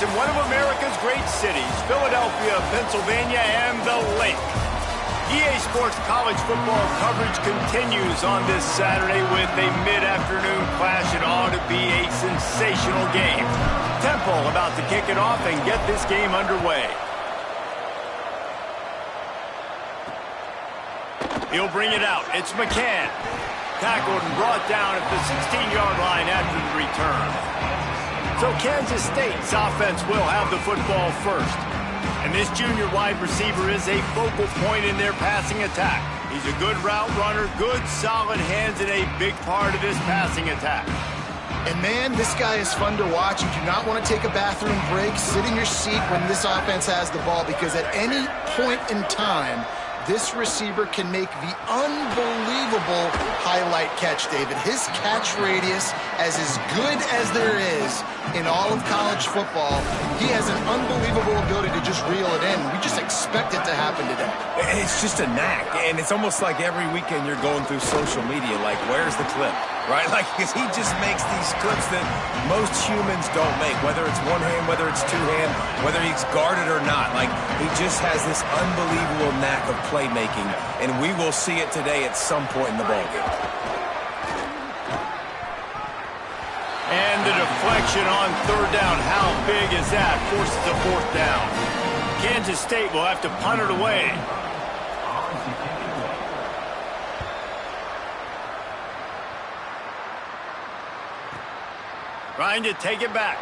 in one of America's great cities, Philadelphia, Pennsylvania, and the Lake. EA Sports college football coverage continues on this Saturday with a mid-afternoon clash. It ought to be a sensational game. Temple about to kick it off and get this game underway. He'll bring it out. It's McCann. Tackled and brought down at the 16-yard line after the return. So Kansas State's offense will have the football first. And this junior wide receiver is a focal point in their passing attack. He's a good route runner, good solid hands, and a big part of this passing attack. And man, this guy is fun to watch. You do not want to take a bathroom break, sit in your seat when this offense has the ball, because at any point in time, this receiver can make the unbelievable highlight catch, David. His catch radius is as good as there is in all of college football. He has an unbelievable ability to just reel it in. We just expect it to happen today. It's just a knack, and it's almost like every weekend you're going through social media, like, where's the clip, right? Like, because he just makes these clips that most humans don't make, whether it's one hand, whether it's two hand, whether he's guarded or not. Like, he just has this unbelievable knack of playmaking, and we will see it today at some point in the ballgame. And the deflection on third down. How big is that? Forces a fourth down. Kansas State will have to punt it away. Trying to take it back.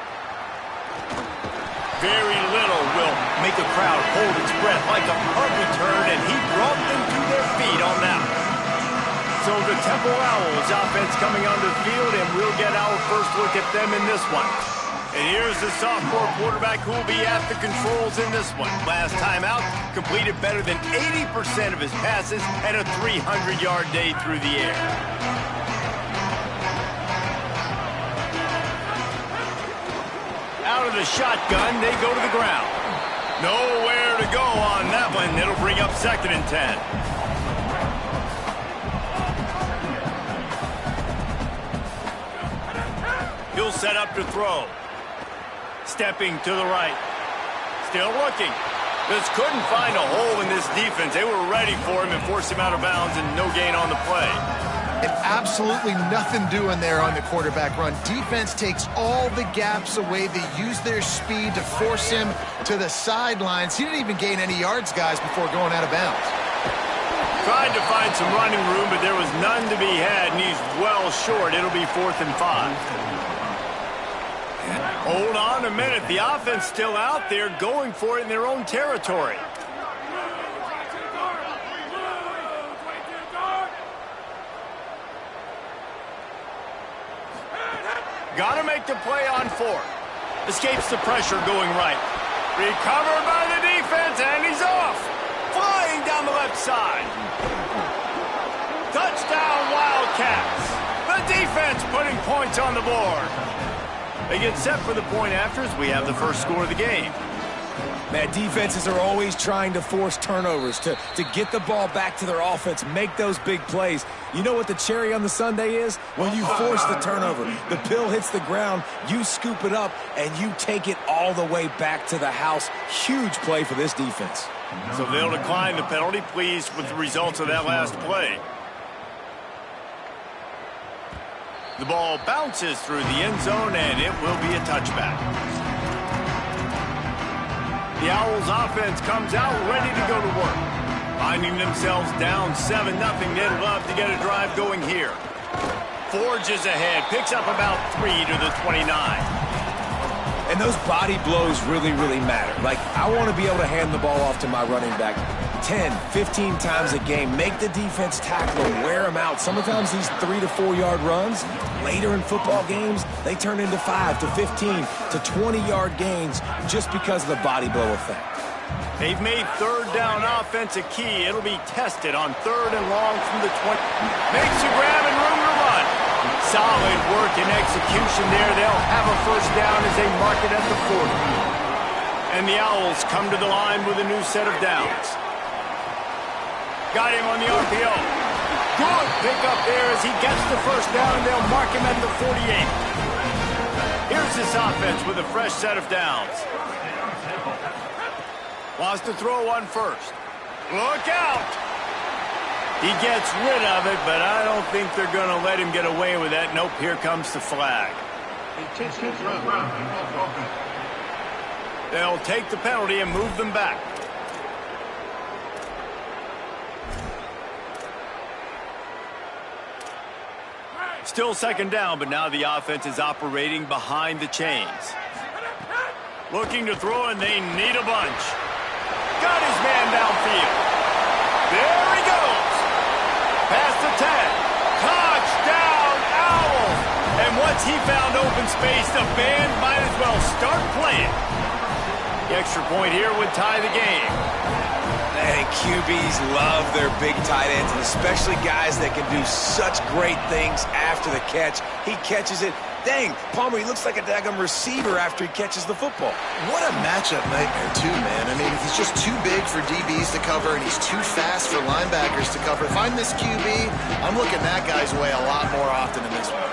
Very little will make a crowd hold its breath like a punt return, and he brought them to their feet on that one. So the Temple Owls offense coming onto the field, and we'll get our first look at them in this one. And here's the sophomore quarterback who will be at the controls in this one. Last time out, completed better than 80% of his passes and a 300-yard day through the air. Out of the shotgun, they go to the ground. Nowhere to go on that one. It'll bring up 2nd and 10. He'll set up to throw. Stepping to the right. Still looking. Just couldn't find a hole in this defense. They were ready for him and forced him out of bounds, and no gain on the play. And absolutely nothing doing there on the quarterback run. Defense takes all the gaps away. They use their speed to force him to the sidelines. He didn't even gain any yards, guys, before going out of bounds. Tried to find some running room, but there was none to be had, and he's well short. It'll be 4th and 5. Hold on a minute. The offense still out there going for it in their own territory. Got to make the play on 4th. Escapes the pressure going right. Recovered by the defense, and he's off. Flying down the left side. Touchdown, Wildcats. The defense putting points on the board. They get set for the point after as we have the first score of the game. Man, defenses are always trying to force turnovers to get the ball back to their offense, make those big plays. You know what the cherry on the sundae is? When you force the turnover, the pill hits the ground, you scoop it up, and you take it all the way back to the house. Huge play for this defense. So they'll decline the penalty, pleased with the results of that last play. The ball bounces through the end zone, and it will be a touchback. The Owls offense comes out ready to go to work. Finding themselves down 7-0, they'd love to get a drive going here. Forges ahead, picks up about 3 to the 29. And those body blows really, really matter. Like, I want to be able to hand the ball off to my running back 10, 15 times a game. Make the defense tackle him, wear him out. Sometimes these 3 to 4 yard runs, later in football games, they turn into 5 to 15 to 20-yard gains just because of the body blow effect. They've made third down offense a key. It'll be tested on 3rd and long from the 20. Makes a grab and room to run. Solid work and execution there. They'll have a first down as they mark it at the 40. And the Owls come to the line with a new set of downs. Got him on the RPO. Good pick up there as he gets the first down, and they'll mark him at the 48. Here's this offense with a fresh set of downs. Wants to throw one first. Look out! He gets rid of it, but I don't think they're going to let him get away with that. Nope, here comes the flag. They'll take the penalty and move them back. Still second down, but now the offense is operating behind the chains. Looking to throw, and they need a bunch. Got his man downfield. There he goes. Past the 10. Touchdown, Owls. And once he found open space, the band might as well start playing. The extra point here would tie the game. And QBs love their big tight ends, and especially guys that can do such great things after the catch. He catches it. Dang, Palmer, he looks like a daggum receiver after he catches the football. What a matchup nightmare, too, man. I mean, he's just too big for DBs to cover, and he's too fast for linebackers to cover. If I'm this QB, I'm looking that guy's way a lot more often in this one.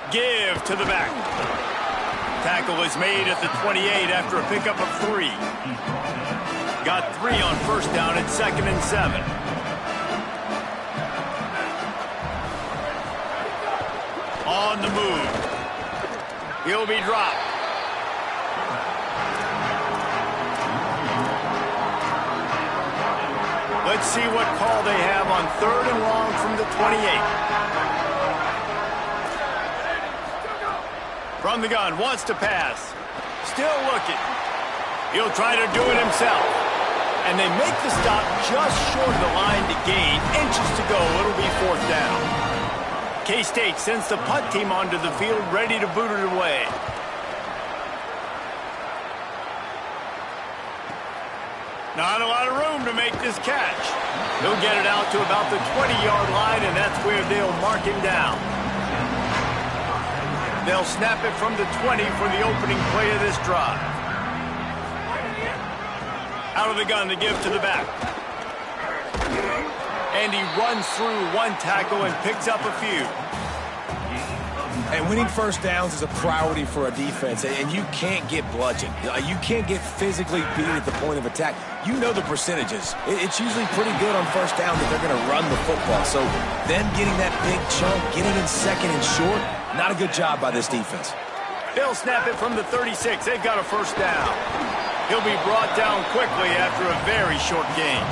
Give to the back. Tackle is made at the 28 after a pickup of 3. Got 3 on first down at 2nd and 7. On the move. He'll be dropped. Let's see what call they have on 3rd and long from the 28. From the gun, wants to pass. Still looking. He'll try to do it himself. And they make the stop just short of the line to gain. Inches to go, it'll be 4th down. K-State sends the punt team onto the field, ready to boot it away. Not a lot of room to make this catch. He'll get it out to about the 20-yard line, and that's where they'll mark him down. They'll snap it from the 20 for the opening play of this drive. Out of the gun, the give to the back. And he runs through one tackle and picks up a few. And winning first downs is a priority for a defense, and you can't get bludgeoned. You can't get physically beat at the point of attack. You know the percentages. It's usually pretty good on first down that they're going to run the football. So them getting that big chunk, getting in second and short, not a good job by this defense. They'll snap it from the 36. They've got a first down. He'll be brought down quickly after a very short gain.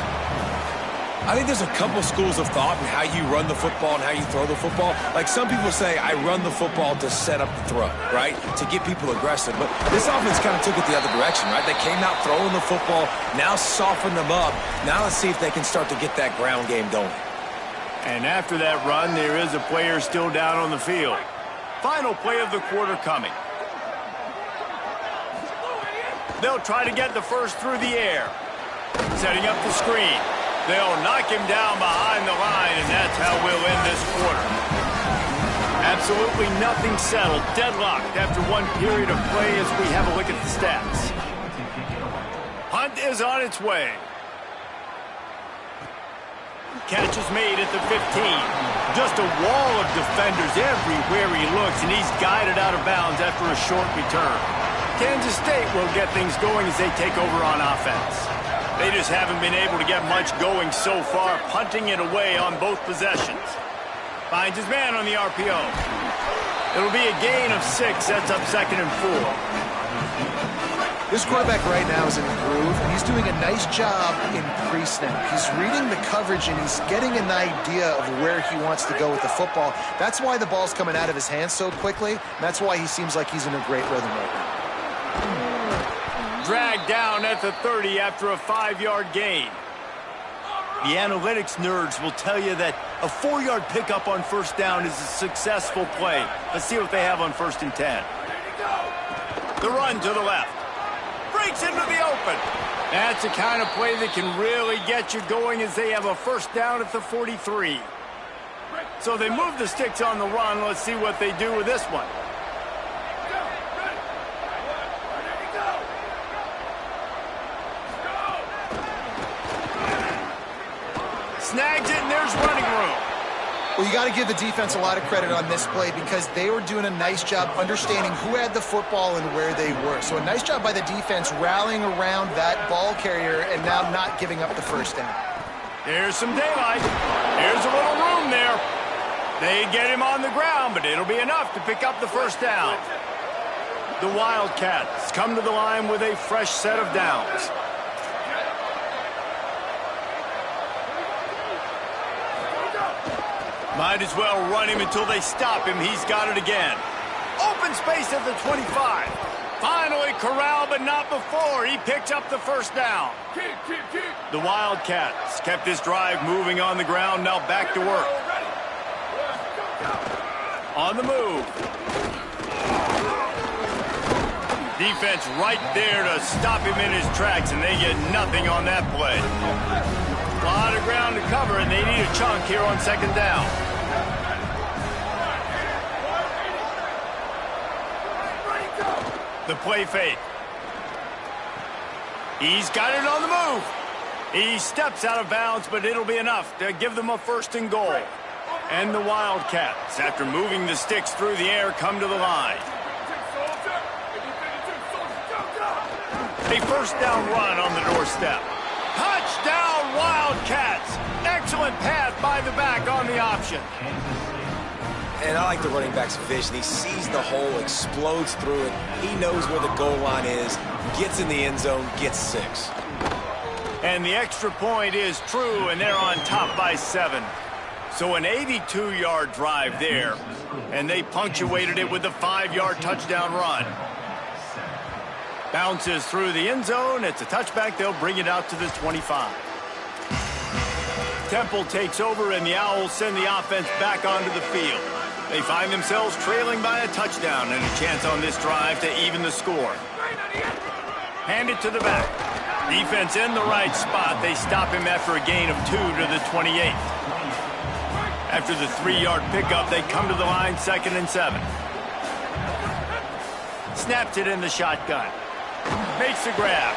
I think there's a couple schools of thought in how you run the football and how you throw the football. Like some people say, I run the football to set up the throw, right? To get people aggressive. But this offense kind of took it the other direction, right? They came out throwing the football, now soften them up. Now let's see if they can start to get that ground game going. And after that run, there is a player still down on the field. Final play of the quarter coming. They'll try to get the first through the air. Setting up the screen. They'll knock him down behind the line, and that's how we'll end this quarter. Absolutely nothing settled. Deadlocked after one period of play as we have a look at the stats. Hunt is on its way. Catch is made at the 15. Just a wall of defenders everywhere he looks, and he's guided out of bounds after a short return. Kansas State will get things going as they take over on offense. They just haven't been able to get much going so far, punting it away on both possessions. Finds his man on the RPO. It'll be a gain of 6, sets up 2nd and 4. This quarterback right now is in a groove, and he's doing a nice job in pre-snap. He's reading the coverage, and he's getting an idea of where he wants to go with the football. That's why the ball's coming out of his hands so quickly, and that's why he seems like he's in a great rhythm right now. Dragged down at the 30 after a 5-yard gain. The analytics nerds will tell you that a 4-yard pickup on first down is a successful play. Let's see what they have on 1st and 10. The run to the left. Breaks into the open. That's the kind of play that can really get you going as they have a first down at the 43. So they move the sticks on the run. Let's see what they do with this one. Snags it, and there's running room. Well, you got to give the defense a lot of credit on this play because they were doing a nice job understanding who had the football and where they were. So a nice job by the defense rallying around that ball carrier and now not giving up the first down. Here's some daylight. Here's a little room there. They get him on the ground, but it'll be enough to pick up the first down. The Wildcats come to the line with a fresh set of downs. Might as well run him until they stop him. He's got it again. Open space at the 25. Finally corralled, but not before. He picked up the first down. The Wildcats kept this drive moving on the ground. Now back to work. On the move. Defense right there to stop him in his tracks, and they get nothing on that play. A lot of ground to cover, and they need a chunk here on second down. The play fake. He's got it on the move. He steps out of bounds, but it'll be enough to give them a first and goal. And the Wildcats, after moving the sticks through the air, come to the line. A first down run on the doorstep. Touchdown, Wildcats! Excellent pass by the back on the option. And I like the running back's vision. He sees the hole, explodes through it. He knows where the goal line is, gets in the end zone, gets 6. And the extra point is true, and they're on top by 7. So an 82-yard drive there, and they punctuated it with a 5-yard touchdown run. Bounces through the end zone. It's a touchback. They'll bring it out to the 25. Temple takes over, and the Owls send the offense back onto the field. They find themselves trailing by a touchdown and a chance on this drive to even the score. Hand it to the back. Defense in the right spot. They stop him after a gain of 2 to the 28. After the 3-yard pickup, they come to the line 2nd and 7. Snaps it in the shotgun. Makes the grab.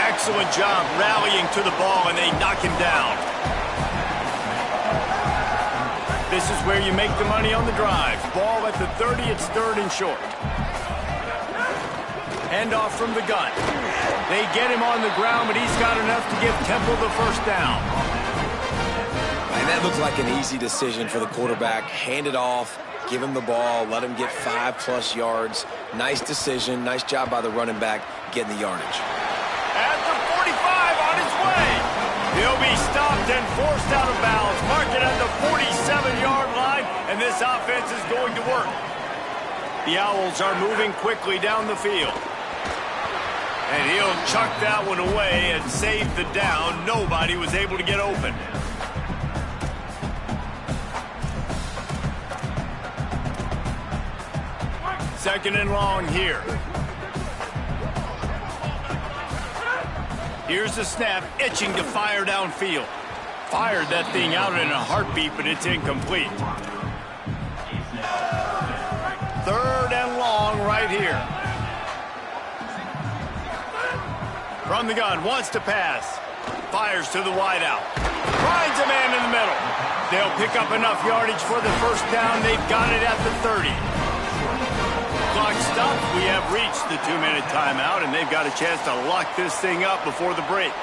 Excellent job rallying to the ball, and they knock him down. This is where you make the money on the drive. Ball at the 30, it's 3rd and short. Handoff from the gun. They get him on the ground, but he's got enough to give Temple the first down. And that looked like an easy decision for the quarterback. Hand it off, give him the ball, let him get 5+ yards. Nice decision, nice job by the running back getting the yardage. At the 45 on his way. He'll be stopped and forced out of bounds. Mark it at the 47-yard line, and this offense is going to work. The Owls are moving quickly down the field. And he'll chuck that one away and save the down. Nobody was able to get open. Second and long here. Here's the snap, itching to fire downfield. Fired that thing out in a heartbeat, but it's incomplete. 3rd and long right here. From the gun, wants to pass. Fires to the wideout. Finds a man in the middle. They'll pick up enough yardage for the first down. They've got it at the 30. Clock stopped. We have reached the 2-minute timeout, and they've got a chance to lock this thing up before the break.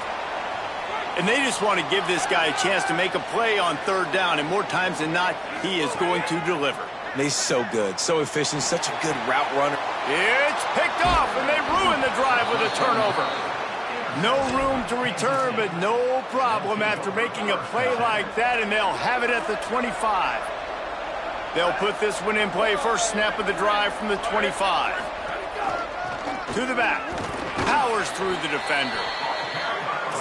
And they just want to give this guy a chance to make a play on 3rd down, and more times than not, he is going to deliver. And he's so good, so efficient, such a good route runner. It's picked off, and they ruin the drive with a turnover. No room to return, but no problem after making a play like that, and they'll have it at the 25. They'll put this one in play. First snap of the drive from the 25. To the back. Powers through the defender.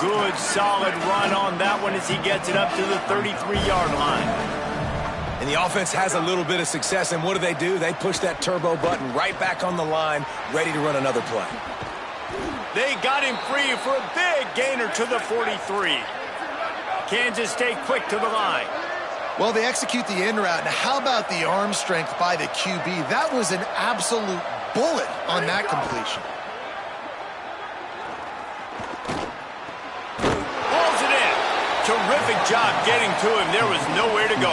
Good, solid run on that one as he gets it up to the 33-yard line. And the offense has a little bit of success, and what do? They push that turbo button right back on the line, ready to run another play. They got him free for a big gainer to the 43. Kansas State quick to the line. Well, they execute the in route. Now, how about the arm strength by the QB? That was an absolute bullet on that completion. Hauls it in. Terrific job getting to him. There was nowhere to go.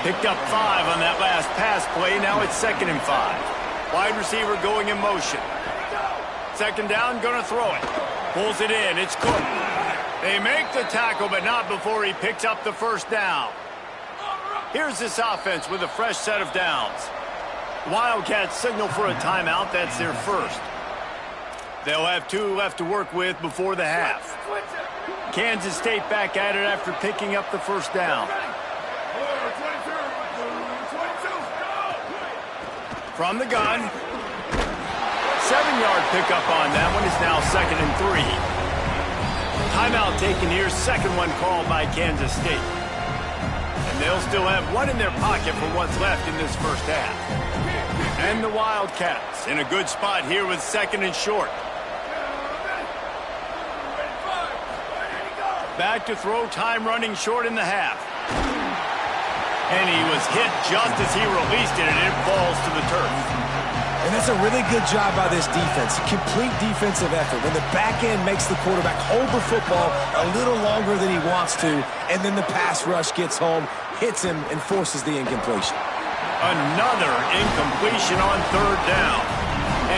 Picked up 5 on that last pass play. Now it's 2nd and 5. Wide receiver going in motion. 2nd down, going to throw it. Pulls it in. It's Cook. They make the tackle, but not before he picks up the 1st down. Here's this offense with a fresh set of downs. Wildcats signal for a timeout. That's their 1st. They'll have 2 left to work with before the half. Kansas State back at it after picking up the 1st down. From the gun. 7-yard pickup on that one. Is now 2nd and 3. Timeout taken here. 2nd one called by Kansas State. And they'll still have 1 in their pocket for what's left in this 1st half. And the Wildcats in a good spot here with 2nd and short. Back to throw, time running short in the half. And he was hit just as he released it, and it falls to the turf. And that's a really good job by this defense. Complete defensive effort. When the back end makes the quarterback hold the football a little longer than he wants to, and then the pass rush gets home, hits him, and forces the incompletion. Another incompletion on 3rd down.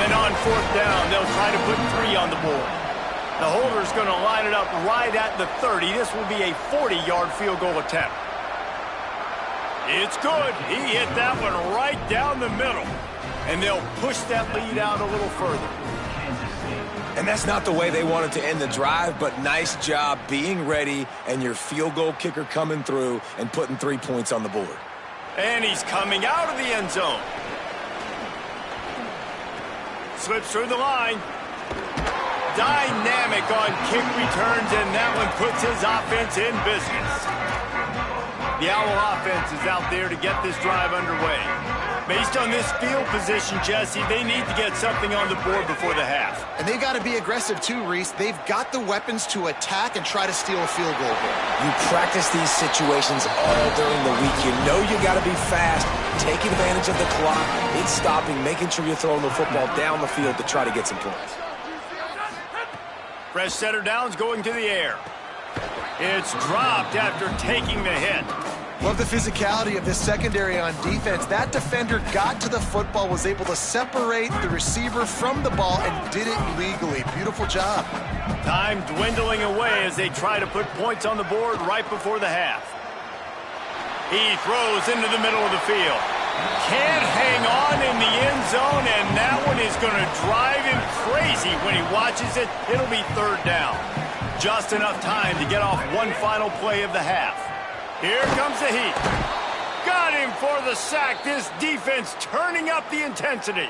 And on 4th down, they'll try to put 3 on the board. The holder's going to line it up right at the 30. This will be a 40-yard field goal attempt. It's good. He hit that one right down the middle. And they'll push that lead out a little further. And that's not the way they wanted to end the drive, but nice job being ready and your field goal kicker coming through and putting 3 points on the board. And he's coming out of the end zone. Slips through the line. Dynamic on kick returns, and that one puts his offense in business. The Owl offense is out there to get this drive underway. Based on this field position, Jesse, they need to get something on the board before the half. And they got to be aggressive too, Reese. They've got the weapons to attack and try to steal a field goal here. You practice these situations all during the week. You know you got to be fast, taking advantage of the clock, it's stopping, making sure you're throwing the football down the field to try to get some points. Fresh setter downs going to the air. It's dropped after taking the hit. Love the physicality of this secondary on defense. That defender got to the football, was able to separate the receiver from the ball, and did it legally. Beautiful job. Time dwindling away as they try to put points on the board right before the half. He throws into the middle of the field. Can't hang on in the end zone, and that one is going to drive him crazy when he watches it. It'll be 3rd down. Just enough time to get off one final play of the half. Here comes the heat. Got him for the sack. This defense turning up the intensity.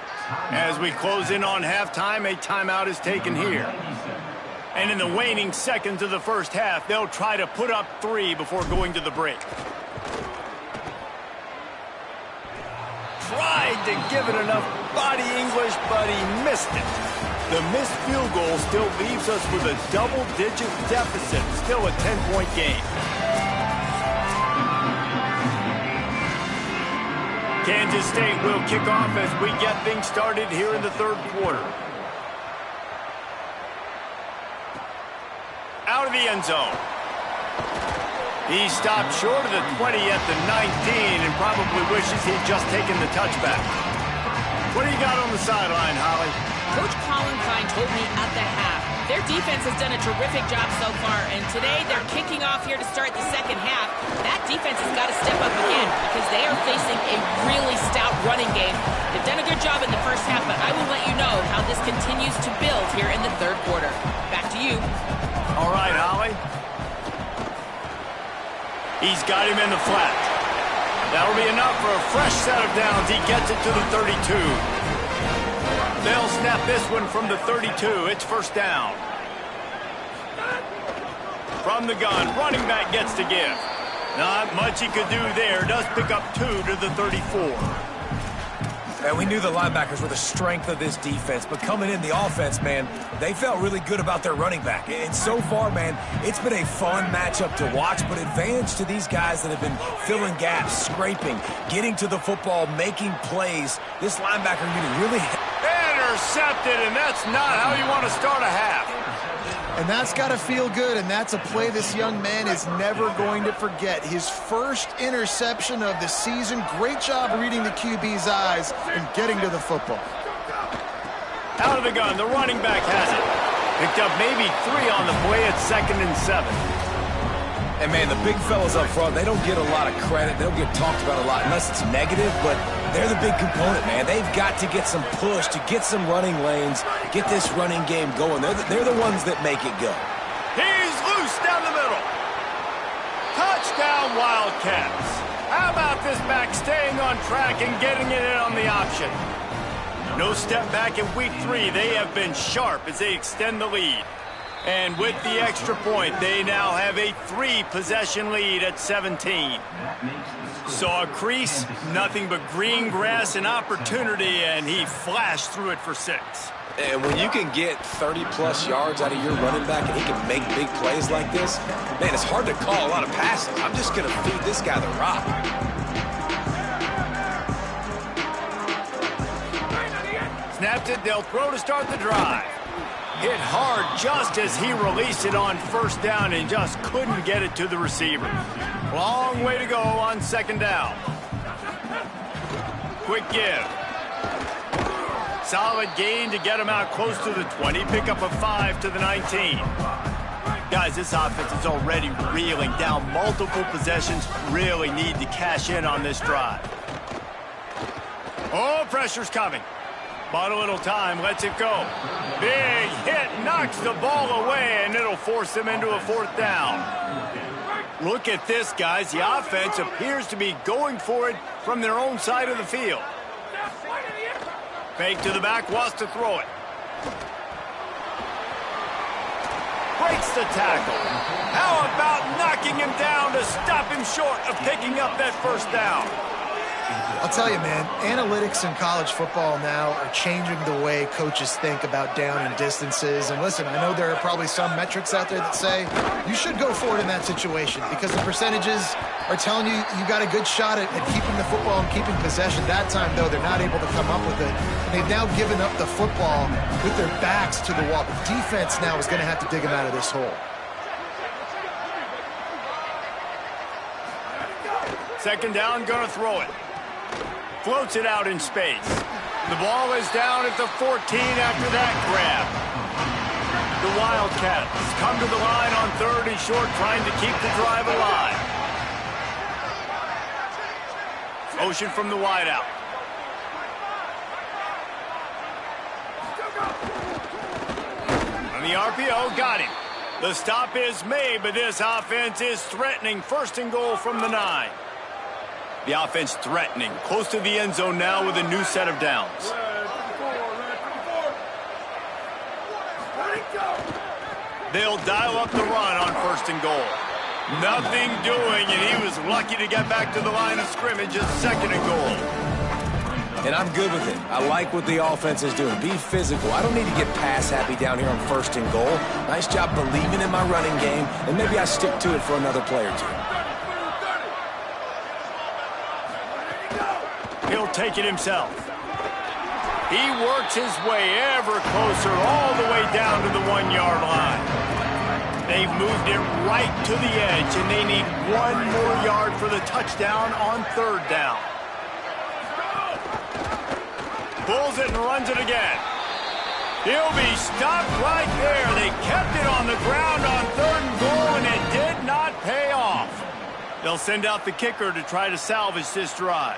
As we close in on halftime, a timeout is taken here. And in the waning seconds of the 1st half, they'll try to put up 3 before going to the break. Tried to give it enough body English, but he missed it. The missed field goal still leaves us with a double-digit deficit. Still a 10-point game. Kansas State will kick off as we get things started here in the 3rd quarter. Out of the end zone. He stopped short of the 20 at the 19 and probably wishes he'd just taken the touchback. What do you got on the sideline, Holly? Coach Colin Klein told me at the half, their defense has done a terrific job so far, and today they're kicking off here to start the 2nd half. That defense has got to step up again because they are facing a really stout running game. They've done a good job in the 1st half, but I will let you know how this continues to build here in the 3rd quarter. Back to you. All right, Holly. He's got him in the flat. That'll be enough for a fresh set of downs. He gets it to the 32. They'll snap this one from the 32. It's 1st down. From the gun, running back gets to give. Not much he could do there. Does pick up 2 to the 34. And we knew the linebackers were the strength of this defense, but coming in the offense, man, they felt really good about their running back. And so far, man, it's been a fun matchup to watch, but advantage to these guys that have been filling gaps, scraping, getting to the football, making plays. This linebacker unit really... Intercepted, and that's not how you want to start a half. And that's got to feel good, and that's a play this young man is never going to forget. His first interception of the season. Great job reading the QB's eyes and getting to the football. Out of the gun, the running back has it. Picked up maybe 3 on the play at 2nd and 7. And, man, the big fellas up front, they don't get a lot of credit. They don't get talked about a lot unless it's negative, but they're the big component, man. They've got to get some push, to get some running lanes, get this running game going. They're the ones that make it go. He's loose down the middle. Touchdown, Wildcats. How about this back staying on track and getting it in on the option? No step back in week 3. They have been sharp as they extend the lead. And with the extra point, they now have a 3-possession lead at 17. Saw a crease, nothing but green grass and opportunity, and he flashed through it for 6. And when you can get 30-plus yards out of your running back and he can make big plays like this, man, it's hard to call a lot of passes. I'm just going to feed this guy the rock. Snapped it, they'll throw to start the drive. Hit hard just as he released it on 1st down and just couldn't get it to the receiver. Long way to go on 2nd down. Quick give. Solid gain to get him out close to the 20. Pick up a 5 to the 19. Guys, this offense is already reeling down multiple possessions. Really need to cash in on this drive. Oh, pressure's coming. Bought a little time, lets it go. Big hit, knocks the ball away, and it'll force them into a 4th down. Look at this, guys. The offense appears to be going for it from their own side of the field. Fake to the back, wants to throw it. Breaks the tackle. How about knocking him down to stop him short of picking up that 1st down? I'll tell you, man, analytics in college football now are changing the way coaches think about down and distances. And listen, I know there are probably some metrics out there that say you should go for it in that situation because the percentages are telling you you got a good shot at keeping the football and keeping possession. That time, though, they're not able to come up with it. And they've now given up the football with their backs to the wall. The defense now is going to have to dig them out of this hole. 2nd down, gonna throw it. Floats it out in space. The ball is down at the 14 after that grab. The Wildcats come to the line on 3rd and short, trying to keep the drive alive. Motion from the wideout. On the RPO, got him. The stop is made, but this offense is threatening 1st and goal from the 9. The offense threatening, close to the end zone now with a new set of downs. They'll dial up the run on 1st and goal. Nothing doing, and he was lucky to get back to the line of scrimmage at 2nd and goal. And I'm good with it. I like what the offense is doing. Be physical. I don't need to get pass happy down here on 1st and goal. Nice job believing in my running game, and maybe I stick to it for another play or 2. He'll take it himself. He works his way ever closer all the way down to the 1-yard line. They've moved it right to the edge, and they need 1 more yard for the touchdown on 3rd down. Pulls it and runs it again. He'll be stopped right there. They kept it on the ground on 3rd and goal, and it did not pay off. They'll send out the kicker to try to salvage this drive.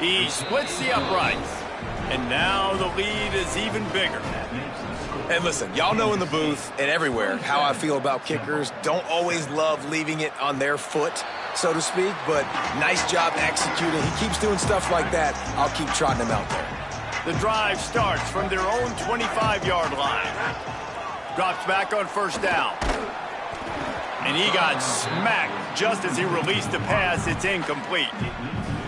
He splits the uprights, and now the lead is even bigger. And listen, y'all know in the booth and everywhere how I feel about kickers. Don't always love leaving it on their foot, so to speak, but nice job executing. He keeps doing stuff like that. I'll keep trotting him out there. The drive starts from their own 25-yard line. Drops back on 1st down. And he got smacked just as he released the pass. It's incomplete.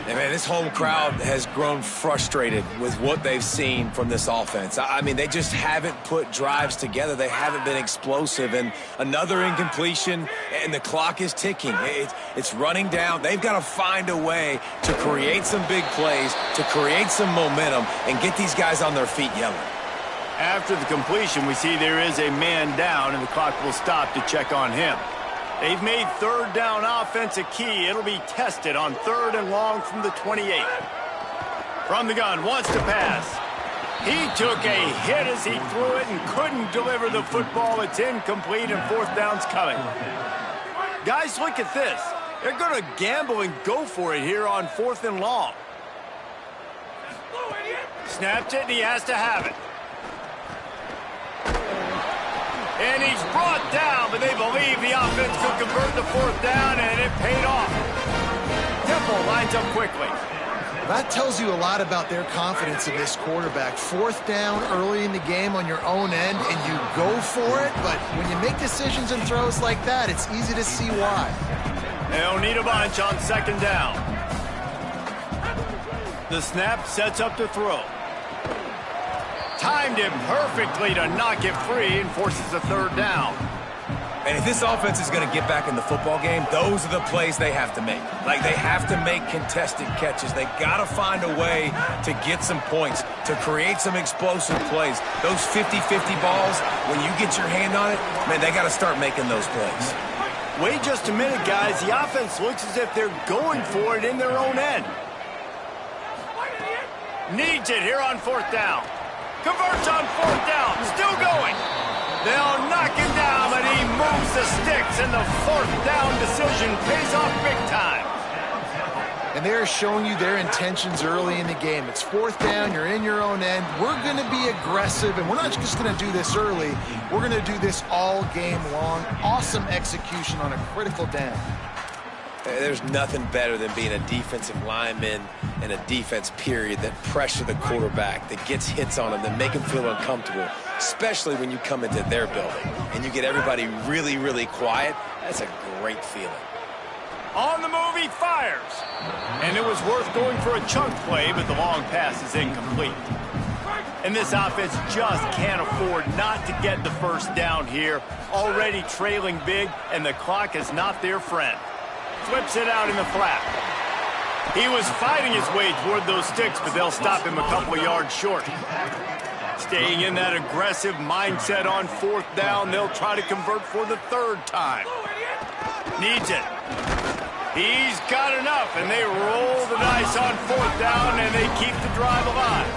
And, man, this home crowd has grown frustrated with what they've seen from this offense. I mean, they just haven't put drives together. They haven't been explosive. And another incompletion, and the clock is ticking. It's running down. They've got to find a way to create some big plays, to create some momentum, and get these guys on their feet yelling. After the completion, we see there is a man down, and the clock will stop to check on him. They've made third down offense a key. It'll be tested on 3rd and long from the 28. From the gun, wants to pass. He took a hit as he threw it and couldn't deliver the football. It's incomplete, and 4th down's coming. Guys, look at this. They're going to gamble and go for it here on 4th and long. Snapped it, and he has to have it. And he's brought down, but they believe the offense could convert the 4th down, and it paid off. Temple lines up quickly. That tells you a lot about their confidence in this quarterback. 4th down early in the game on your own end, and you go for it, but when you make decisions and throws like that, it's easy to see why. They'll need a bunch on 2nd down. The snap sets up to throw. Timed him perfectly to not get free and forces a 3rd down. And if this offense is going to get back in the football game, those are the plays they have to make. Like, they have to make contested catches. They got to find a way to get some points, to create some explosive plays. Those 50-50 balls, when you get your hand on it, man, they got to start making those plays. Wait just a minute, guys. The offense looks as if they're going for it in their own end. Needs it here on 4th down. Converts on 4th down. Still going. They'll knock him down, but he moves the sticks, and the 4th down decision pays off big time. And they're showing you their intentions early in the game. It's 4th down. You're in your own end. We're going to be aggressive, and we're not just going to do this early. We're going to do this all game long. Awesome execution on a critical down. There's nothing better than being a defensive lineman and a defense, period, that pressure the quarterback, that gets hits on him, that make him feel uncomfortable, especially when you come into their building and you get everybody really, really quiet. That's a great feeling. On the move, he fires. And it was worth going for a chunk play, but the long pass is incomplete. And this offense just can't afford not to get the 1st down here. Already trailing big, and the clock is not their friend. Flips it out in the flat. He was fighting his way toward those sticks, but they'll stop him a couple yards short. Staying in that aggressive mindset on 4th down, they'll try to convert for the 3rd time. Needs it. He's got enough, and they roll the dice on 4th down, and they keep the drive alive.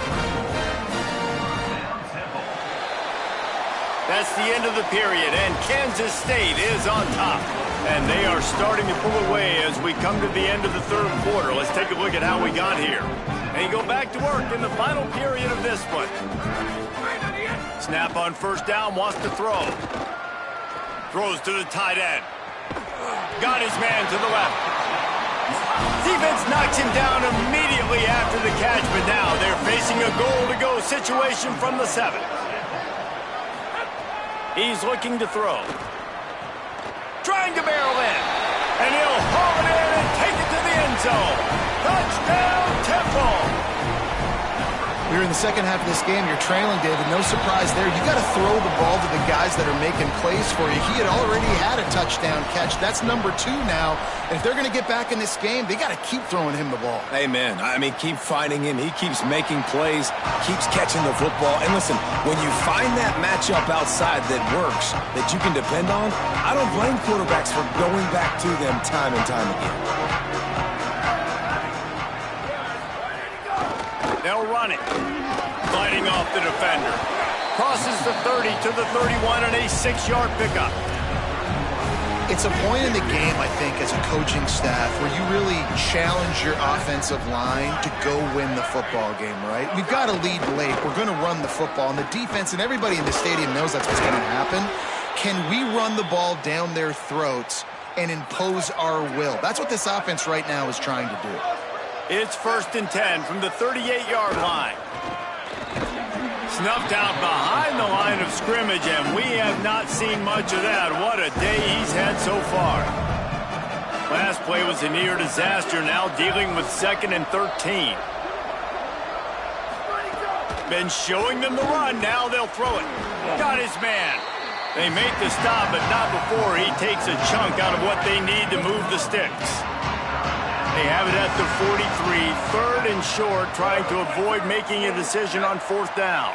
That's the end of the period, and Kansas State is on top. And they are starting to pull away as we come to the end of the 3rd quarter. Let's take a look at how we got here. They go back to work in the final period of this one. Snap on 1st down, wants to throw. Throws to the tight end. Got his man to the left. Defense knocks him down immediately after the catch, but now they're facing a goal-to-go situation from the 7. He's looking to throw. Trying to barrel in. And he'll haul it in and take it to the end zone. Touchdown, Temple! We're in the second half of this game. You're trailing, David. No surprise there. You got to throw the ball to the guys that are making plays for you. He had already had a touchdown catch. That's number 2 now. And if they're going to get back in this game, they got to keep throwing him the ball. Amen. I mean, keep finding him. He keeps making plays, keeps catching the football. And listen, when you find that matchup outside that works, that you can depend on, I don't blame quarterbacks for going back to them time and time again. They'll run it. Fighting off the defender. Crosses the 30 to the 31 and a 6-yard pickup. It's a point in the game, I think, as a coaching staff where you really challenge your offensive line to go win the football game, right? We've got to lead late. We're going to run the football. And the defense and everybody in the stadium knows that's what's going to happen. Can we run the ball down their throats and impose our will? That's what this offense right now is trying to do. It's 1st and 10 from the 38-yard line. Snuffed out behind the line of scrimmage, and we have not seen much of that. What a day he's had so far. Last play was a near disaster, now dealing with 2nd and 13. Been showing them the run, now they'll throw it. Got his man. They make the stop, but not before he takes a chunk out of what they need to move the sticks. They have it at the 43, 3rd and short, trying to avoid making a decision on 4th down.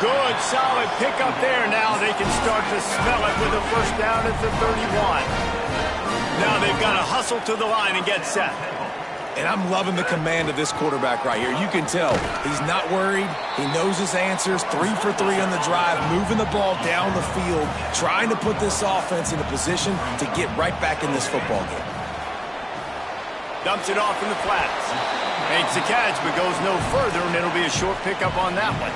Good, solid pickup there. Now they can start to smell it with a first down at the 31. Now they've got to hustle to the line and get set. And I'm loving the command of this quarterback right here. You can tell he's not worried. He knows his answers. 3 for 3 on the drive, moving the ball down the field, trying to put this offense in a position to get right back in this football game. Dumps it off in the flats. Makes the catch, but goes no further, and it'll be a short pickup on that one.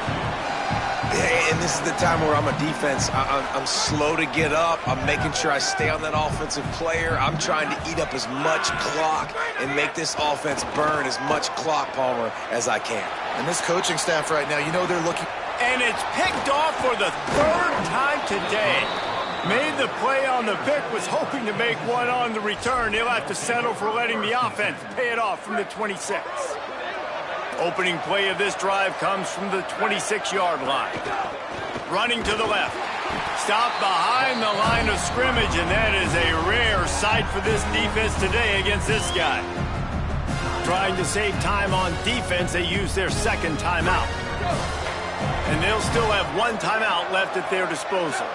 And this is the time where I'm a defense. I'm slow to get up. I'm making sure I stay on that offensive player. I'm trying to eat up as much clock and make this offense burn as much clock, Palmer, as I can. And this coaching staff right now, you know they're looking. And it's picked off for the 3rd time today. Made the play on the pick, was hoping to make one on the return. He'll have to settle for letting the offense pay it off from the 26. Opening play of this drive comes from the 26-yard line. Running to the left. Stopped behind the line of scrimmage, and that is a rare sight for this defense today against this guy. Trying to save time on defense, they use their 2nd timeout. And they'll still have 1 timeout left at their disposal.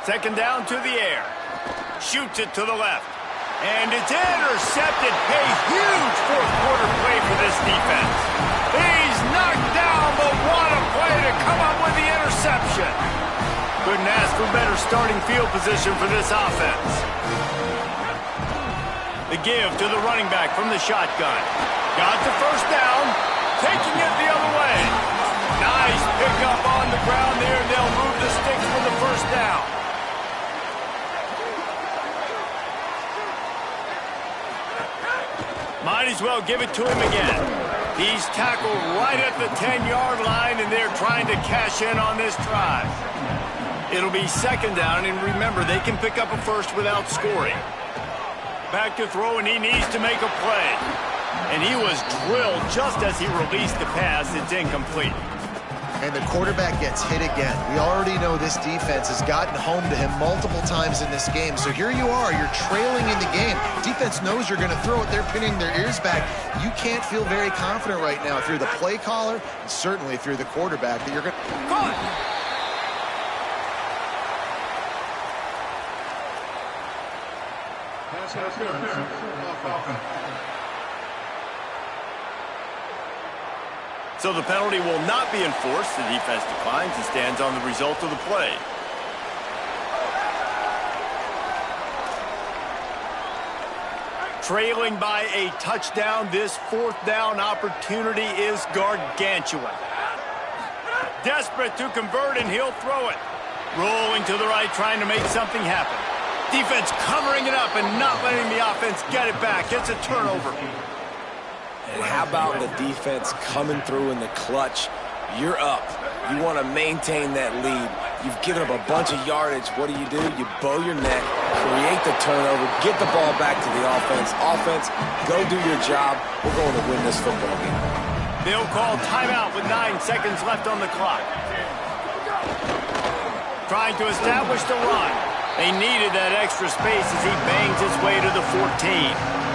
2nd down to the air. Shoots it to the left. And it's intercepted. A huge 4th quarter play for this defense. He's knocked down, but what a play to come up with the interception. Couldn't ask for better starting field position for this offense. The give to the running back from the shotgun. Got the first down, taking it the other way. Nice pickup on the ground there. They'll move the sticks for the first down. Might as well give it to him again. He's tackled right at the 10-yard line, and they're trying to cash in on this drive. It'll be 2nd down, and remember, they can pick up a first without scoring. Back to throw, and he needs to make a play. And he was drilled just as he released the pass. It's incomplete. And the quarterback gets hit again. We already know this defense has gotten home to him multiple times in this game. So here you are, you're trailing in the game. Defense knows you're going to throw it. They're pinning their ears back. You can't feel very confident right now if you're the play caller, and certainly if you're the quarterback, that you're going to... Caught! So the penalty will not be enforced. The defense declines and stands on the result of the play. Trailing by a touchdown, this 4th down opportunity is gargantuan. Desperate to convert, and he'll throw it. Rolling to the right, trying to make something happen. Defense covering it up and not letting the offense get it back. It's a turnover. And how about the defense coming through in the clutch? You're up. You want to maintain that lead. You've given up a bunch of yardage. What do? You bow your neck, create the turnover, get the ball back to the offense. Offense, go do your job. We're going to win this football game. They'll call timeout with 9 seconds left on the clock. Trying to establish the run. They needed that extra space as he bangs his way to the 14.